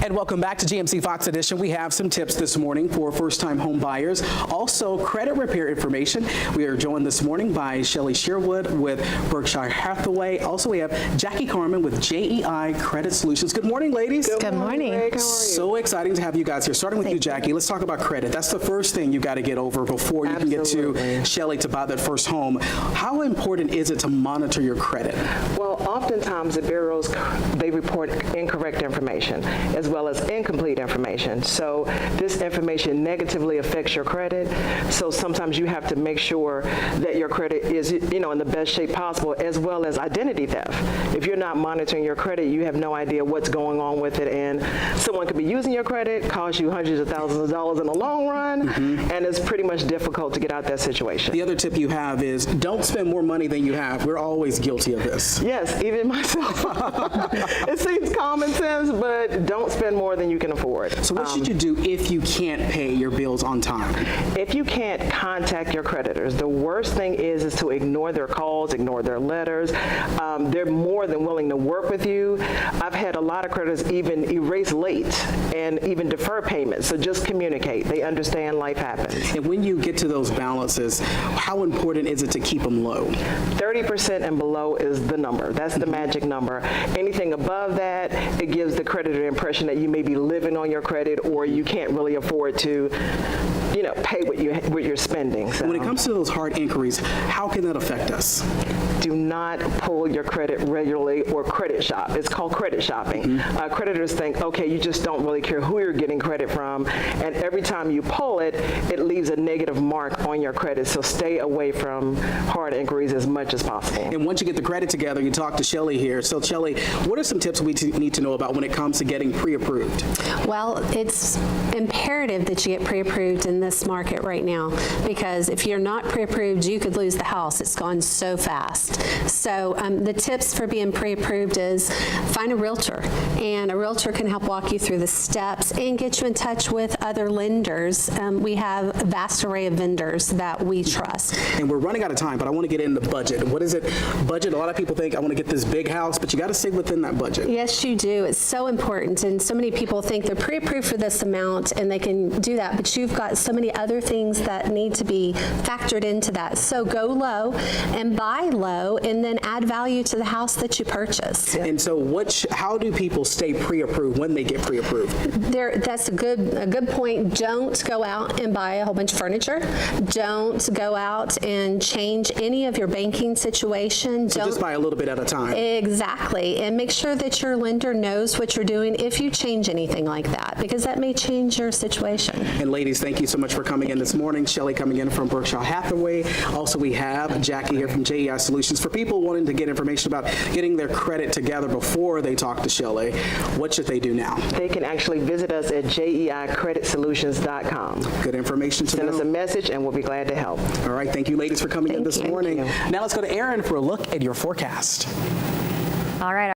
And welcome back to GMC Fox Edition. We have some tips this morning for first-time home buyers. Also, credit repair information. We are joined this morning by Shelly Sherwood with Berkshire Hathaway. Also, we have Jackie Carmen with JEI Credit Solutions. Good morning, ladies. Good morning. Greg. How are you? So exciting to have you guys here. Starting with you, Jackie. Let's talk about credit. That's the first thing you got to get over before you can get to Shelly to buy that first home. How important is it to monitor your credit? Well, oftentimes the bureaus, they report incorrect information as well as incomplete information. So this information negatively affects your credit. So sometimes you have to make sure that your credit is, in the best shape possible, as well as identity theft. If you're not monitoring your credit, you have no idea what's going on with it, and someone could be using your credit, cost you hundreds of thousands of dollars in the long run, and it's pretty much difficult to get out that situation. The other tip you have is don't spend more money than you have. We're always guilty of this. Yes, even myself. It seems common sense, but don't spend more than you can afford. So what should you do if you can't pay your bills on time? If you can't contact your creditors, the worst thing is to ignore their calls, ignore their letters. They're more than willing to work with you. I've had a lot of creditors even erase late and even defer payments. So just communicate. They understand life happens. And when you get to those balances, how important is it to keep them low? 30% and below is the number. That's the magic number. Anything above that, it gives the creditor the impression that you may be living on your credit or you can't really afford to, pay what you're spending. So When it comes to those hard inquiries, how can that affect us? do not pull your credit regularly or credit shop. It's called credit shopping. Creditors think, okay, you just don't really care who you're getting credit from, and every time you pull it, it leaves a negative mark on your credit. So stay away from hard inquiries as much as possible. And once you get the credit together, you talk to Shelly here. So Shelly, what are some tips we need to know about when it comes to getting pre-approved? Well, it's imperative that you get pre-approved in this market right now, because if you're not pre-approved, you could lose the house. It's gone so fast. So the tips for being pre-approved is find a realtor, and a realtor can help walk you through the steps and get you in touch with other lenders. We have a vast array of vendors that we trust. And we're running out of time, but I want to get into budget. What is it? Budget, a lot of people think I want to get this big house, but you got to stay within that budget. Yes, you do. It's so important. And so many people think they're pre-approved for this amount and they can do that, but you've got so many other things that need to be factored into that. So go low and buy low and then add value to the house that you purchase. And so how do people stay pre-approved when they get pre-approved? That's a good point. Don't go out and buy a whole bunch of furniture. Don't go out and change any of your banking situation. So just buy a little bit at a time. Exactly. And make sure that your lender knows what you're doing if you change anything like that, because that may change your situation. And ladies, thank you so much for coming in this morning. Shelly coming in from Berkshire Hathaway. Also, we have Jackie here from JEI Solutions. For people wanting to get information about getting their credit together before they talk to Shelly, what should they do now? They can actually visit us at jeicreditsolutions.com. Good information to Send us a know. message and we'll be glad to help. All right, thank you ladies for coming in this Thank you. morning. Now let's go to Aaron for a look at your forecast. All right.